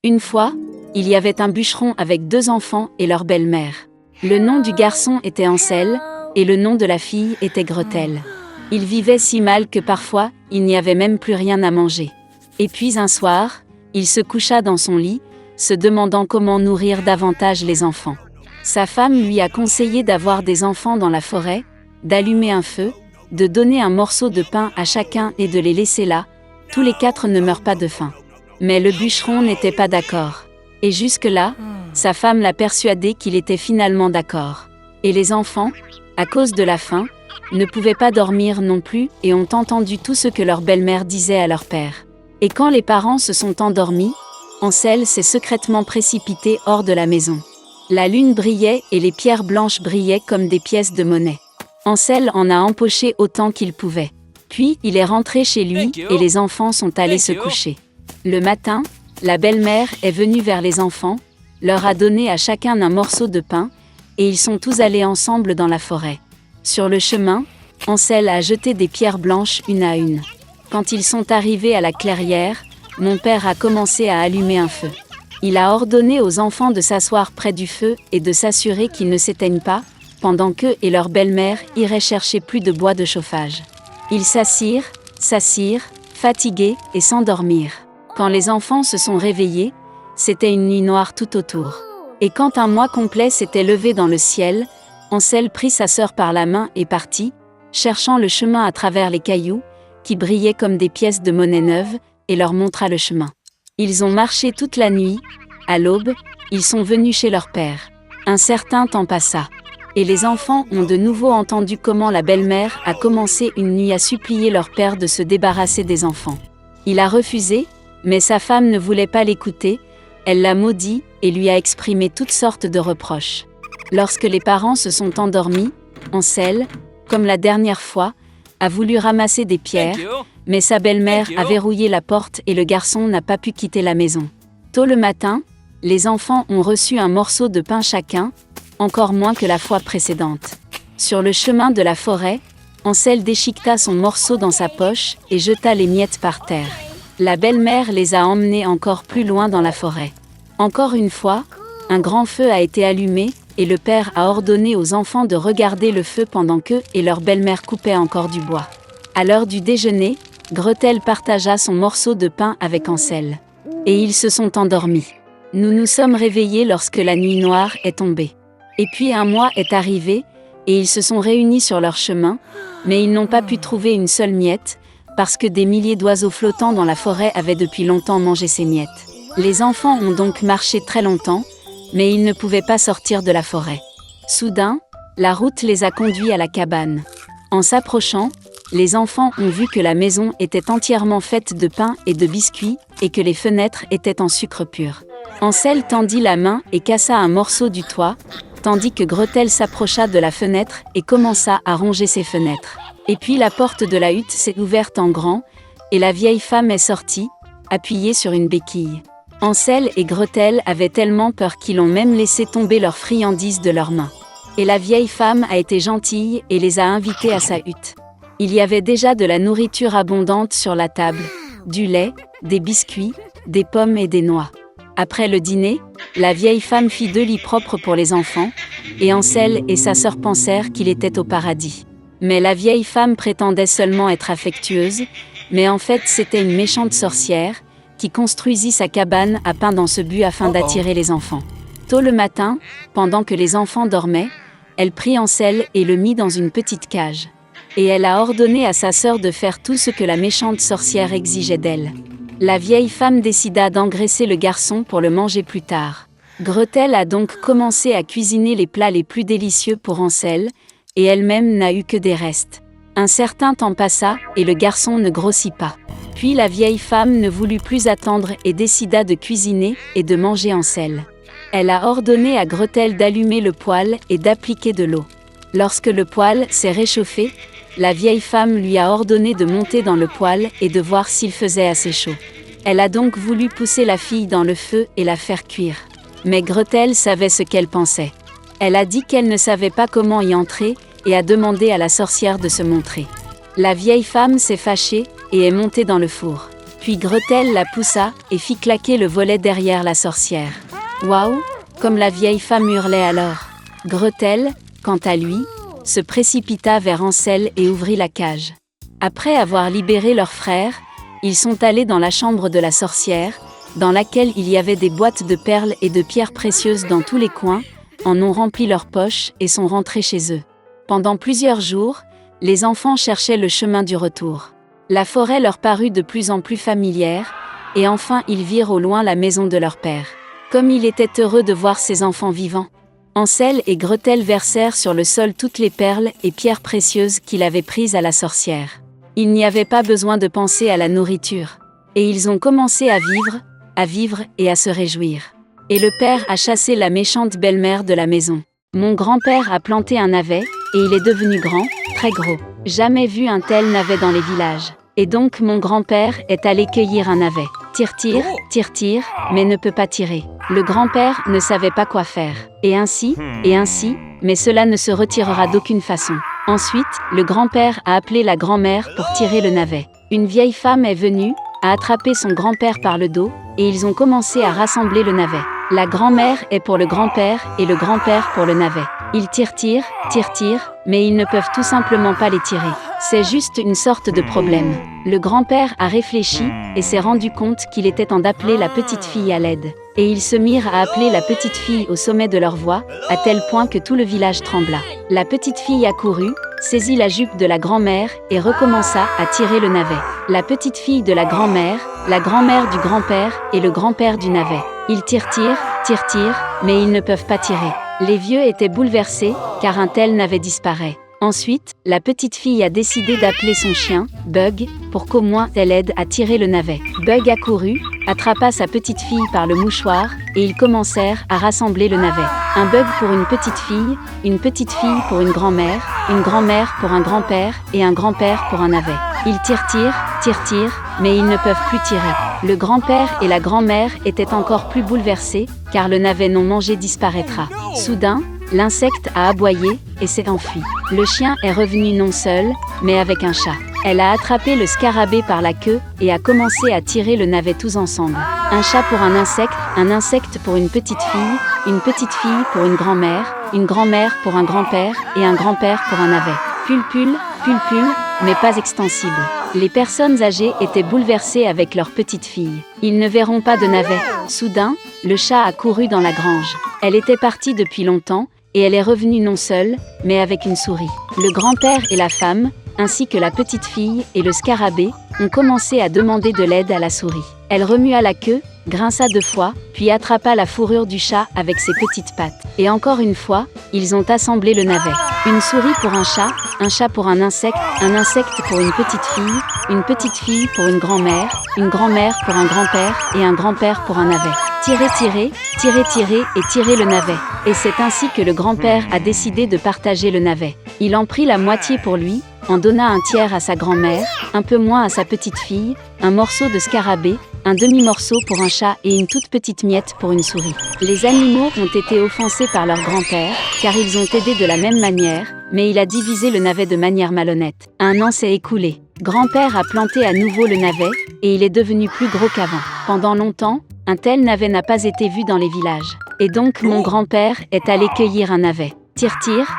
Une fois, il y avait un bûcheron avec 2 enfants et leur belle-mère. Le nom du garçon était Ansel, et le nom de la fille était Gretel. Ils vivaient si mal que parfois, il n'y avait même plus rien à manger. Et puis un soir, il se coucha dans son lit, se demandant comment nourrir davantage les enfants. Sa femme lui a conseillé d'avoir des enfants dans la forêt, d'allumer un feu, de donner un morceau de pain à chacun et de les laisser là, tous les 4 ne meurent pas de faim. Mais le bûcheron n'était pas d'accord. Et jusque-là, sa femme l'a persuadé qu'il était finalement d'accord. Et les enfants, à cause de la faim, ne pouvaient pas dormir non plus et ont entendu tout ce que leur belle-mère disait à leur père. Et quand les parents se sont endormis, Ansel s'est secrètement précipité hors de la maison. La lune brillait et les pierres blanches brillaient comme des pièces de monnaie. Ansel en a empoché autant qu'il pouvait. Puis il est rentré chez lui et les enfants sont allés se coucher. Le matin, la belle-mère est venue vers les enfants, leur a donné à chacun un morceau de pain, et ils sont tous allés ensemble dans la forêt. Sur le chemin, Ansel a jeté des pierres blanches une à une. Quand ils sont arrivés à la clairière, mon père a commencé à allumer un feu. Il a ordonné aux enfants de s'asseoir près du feu et de s'assurer qu'ils ne s'éteignent pas, pendant qu'eux et leur belle-mère iraient chercher plus de bois de chauffage. Ils s'assirent, fatigués, et s'endormirent. Quand les enfants se sont réveillés, c'était une nuit noire tout autour. Et quand un mois complet s'était levé dans le ciel, Ansel prit sa sœur par la main et partit, cherchant le chemin à travers les cailloux, qui brillaient comme des pièces de monnaie neuve, et leur montra le chemin. Ils ont marché toute la nuit. À l'aube, ils sont venus chez leur père. Un certain temps passa. Et les enfants ont de nouveau entendu comment la belle-mère a commencé une nuit à supplier leur père de se débarrasser des enfants. Il a refusé, mais sa femme ne voulait pas l'écouter, elle l'a maudit et lui a exprimé toutes sortes de reproches. Lorsque les parents se sont endormis, Ansel, comme la dernière fois, a voulu ramasser des pierres, mais sa belle-mère a verrouillé la porte et le garçon n'a pas pu quitter la maison. Tôt le matin, les enfants ont reçu un morceau de pain chacun, encore moins que la fois précédente. Sur le chemin de la forêt, Ansel déchiqueta son morceau dans sa poche et jeta les miettes par terre. La belle-mère les a emmenés encore plus loin dans la forêt. Encore une fois, un grand feu a été allumé, et le père a ordonné aux enfants de regarder le feu pendant qu'eux et leur belle-mère coupaient encore du bois. À l'heure du déjeuner, Gretel partagea son morceau de pain avec Ansel. Et ils se sont endormis. Nous nous sommes réveillés lorsque la nuit noire est tombée. Et puis un mois est arrivé, et ils se sont réunis sur leur chemin, mais ils n'ont pas pu trouver une seule miette, parce que des milliers d'oiseaux flottants dans la forêt avaient depuis longtemps mangé ces miettes. Les enfants ont donc marché très longtemps, mais ils ne pouvaient pas sortir de la forêt. Soudain, la route les a conduits à la cabane. En s'approchant, les enfants ont vu que la maison était entièrement faite de pain et de biscuits, et que les fenêtres étaient en sucre pur. Ansel tendit la main et cassa un morceau du toit, tandis que Gretel s'approcha de la fenêtre et commença à ronger ses fenêtres. Et puis la porte de la hutte s'est ouverte en grand, et la vieille femme est sortie, appuyée sur une béquille. Ansel et Gretel avaient tellement peur qu'ils ont même laissé tomber leurs friandises de leurs mains. Et la vieille femme a été gentille et les a invités à sa hutte. Il y avait déjà de la nourriture abondante sur la table, du lait, des biscuits, des pommes et des noix. Après le dîner, la vieille femme fit 2 lits propres pour les enfants, et Ansel et sa sœur pensèrent qu'il était au paradis. Mais la vieille femme prétendait seulement être affectueuse, mais en fait c'était une méchante sorcière, qui construisit sa cabane à pain dans ce but afin d'attirer les enfants. Tôt le matin, pendant que les enfants dormaient, elle prit Ansel et le mit dans une petite cage. Et elle a ordonné à sa sœur de faire tout ce que la méchante sorcière exigeait d'elle. La vieille femme décida d'engraisser le garçon pour le manger plus tard. Gretel a donc commencé à cuisiner les plats les plus délicieux pour Ansel, et elle-même n'a eu que des restes. Un certain temps passa, et le garçon ne grossit pas. Puis la vieille femme ne voulut plus attendre et décida de cuisiner et de manger Ansel. Elle a ordonné à Gretel d'allumer le poêle et d'appliquer de l'eau. Lorsque le poêle s'est réchauffé, la vieille femme lui a ordonné de monter dans le poêle et de voir s'il faisait assez chaud. Elle a donc voulu pousser la fille dans le feu et la faire cuire. Mais Gretel savait ce qu'elle pensait. Elle a dit qu'elle ne savait pas comment y entrer et a demandé à la sorcière de se montrer. La vieille femme s'est fâchée et est montée dans le four. Puis Gretel la poussa et fit claquer le volet derrière la sorcière. Waouh! Comme la vieille femme hurlait alors. Gretel, quant à lui, se précipita vers Hansel et ouvrit la cage. Après avoir libéré leur frère, ils sont allés dans la chambre de la sorcière, dans laquelle il y avait des boîtes de perles et de pierres précieuses dans tous les coins, en ont rempli leurs poches et sont rentrés chez eux. Pendant plusieurs jours, les enfants cherchaient le chemin du retour. La forêt leur parut de plus en plus familière, et enfin ils virent au loin la maison de leur père. Comme il était heureux de voir ses enfants vivants. Hansel et Gretel versèrent sur le sol toutes les perles et pierres précieuses qu'il avait prises à la sorcière. Il n'y avait pas besoin de penser à la nourriture. Et ils ont commencé à vivre et à se réjouir. Et le père a chassé la méchante belle-mère de la maison. Mon grand-père a planté un navet, et il est devenu grand, très gros. Jamais vu un tel navet dans les villages. Et donc mon grand-père est allé cueillir un navet. Tire, mais ne peut pas tirer. Le grand-père ne savait pas quoi faire. Et ainsi, mais cela ne se retirera d'aucune façon. Ensuite, le grand-père a appelé la grand-mère pour tirer le navet. Une vieille femme est venue, a attrapé son grand-père par le dos, et ils ont commencé à rassembler le navet. La grand-mère est pour le grand-père et le grand-père pour le navet. Ils tirent, mais ils ne peuvent tout simplement pas les tirer. C'est juste une sorte de problème. Le grand-père a réfléchi et s'est rendu compte qu'il était temps d'appeler la petite fille à l'aide. Et ils se mirent à appeler la petite fille au sommet de leur voix, à tel point que tout le village trembla. La petite fille accourut, saisit la jupe de la grand-mère et recommença à tirer le navet. La petite fille de la grand-mère du grand-père et le grand-père du navet. Ils tirent, mais ils ne peuvent pas tirer. Les vieux étaient bouleversés, car un tel navet disparaît. Ensuite, la petite fille a décidé d'appeler son chien, Bug, pour qu'au moins elle aide à tirer le navet. Bug accourut, attrapa sa petite fille par le mouchoir, et ils commencèrent à rassembler le navet. Un bug pour une petite fille pour une grand-mère pour un grand-père, et un grand-père pour un navet. Ils tirent, mais ils ne peuvent plus tirer. Le grand-père et la grand-mère étaient encore plus bouleversés, car le navet non mangé disparaîtra. Soudain, l'insecte a aboyé et s'est enfui. Le chien est revenu non seul, mais avec un chat. Elle a attrapé le scarabée par la queue et a commencé à tirer le navet tous ensemble. Un chat pour un insecte pour une petite fille pour une grand-mère pour un grand-père et un grand-père pour un navet. Pulpule, mais pas extensible. Les personnes âgées étaient bouleversées avec leur petite fille. Ils ne verront pas de navet. Soudain, le chat a couru dans la grange. Elle était partie depuis longtemps, et elle est revenue non seule, mais avec une souris. Le grand-père et la femme, ainsi que la petite fille et le scarabée, ont commencé à demander de l'aide à la souris. Elle remua la queue, grinça 2 fois, puis attrapa la fourrure du chat avec ses petites pattes. Et encore une fois, ils ont assemblé le navet. Une souris pour un chat pour un insecte pour une petite fille pour une grand-mère pour un grand-père et un grand-père pour un navet. Tirer et tirer le navet. Et c'est ainsi que le grand-père a décidé de partager le navet. Il en prit la moitié pour lui, en donna un tiers à sa grand-mère, un peu moins à sa petite fille, un morceau de scarabée, un demi-morceau pour un chat et une toute petite miette pour une souris. Les animaux ont été offensés par leur grand-père, car ils ont aidé de la même manière, mais il a divisé le navet de manière malhonnête. Un an s'est écoulé. Grand-père a planté à nouveau le navet, et il est devenu plus gros qu'avant. Pendant longtemps, un tel navet n'a pas été vu dans les villages. Et donc mon grand-père est allé cueillir un navet. Tire,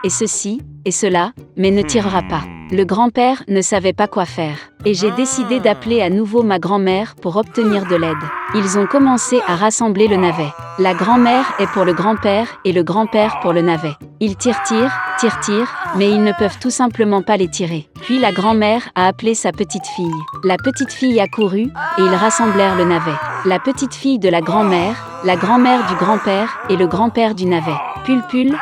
et ceci, et cela, mais ne tirera pas. Le grand-père ne savait pas quoi faire. Et j'ai décidé d'appeler à nouveau ma grand-mère pour obtenir de l'aide. Ils ont commencé à rassembler le navet. La grand-mère est pour le grand-père et le grand-père pour le navet. Ils tirent, mais ils ne peuvent tout simplement pas les tirer. Puis la grand-mère a appelé sa petite fille. La petite fille a couru, et ils rassemblèrent le navet. La petite fille de la grand-mère du grand-père et le grand-père du navet. Pulpule,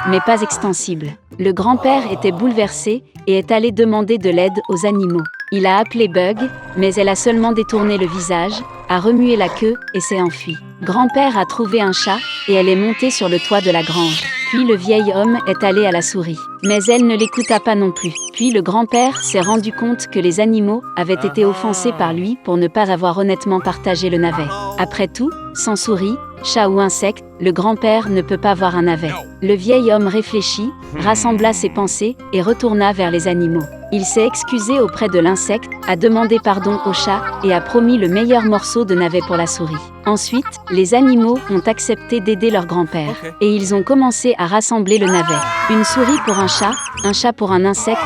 mais pas extensible. Le grand-père était bouleversé et est allé demander de l'aide aux animaux. Il a appelé Bug, mais elle a seulement détourné le visage, a remué la queue et s'est enfuie. Grand-père a trouvé un chat et elle est montée sur le toit de la grange. Puis le vieil homme est allé à la souris. Mais elle ne l'écouta pas non plus. Puis le grand-père s'est rendu compte que les animaux avaient été offensés par lui pour ne pas avoir honnêtement partagé le navet. Après tout, sans souris, chat ou insecte, le grand-père ne peut pas voir un navet. Le vieil homme réfléchit, rassembla ses pensées, et retourna vers les animaux. Il s'est excusé auprès de l'insecte, a demandé pardon au chat, et a promis le meilleur morceau de navet pour la souris. Ensuite, les animaux ont accepté d'aider leur grand-père, et ils ont commencé à rassembler le navet. Une souris pour un chat pour un insecte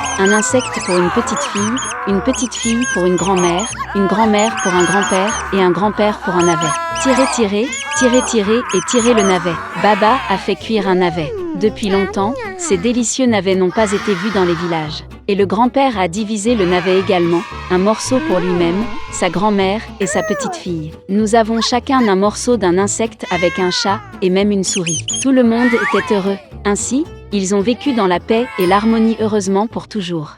pour une petite fille pour une grand-mère pour un grand-père, et un grand-père pour un navet. Tirer et tirer le navet. Baba a fait cuire un navet. Depuis longtemps, ces délicieux navets n'ont pas été vus dans les villages. Et le grand-père a divisé le navet également, un morceau pour lui-même, sa grand-mère et sa petite-fille. Nous avons chacun un morceau d'un insecte avec un chat, et même une souris. Tout le monde était heureux. Ainsi, ils ont vécu dans la paix et l'harmonie heureusement pour toujours.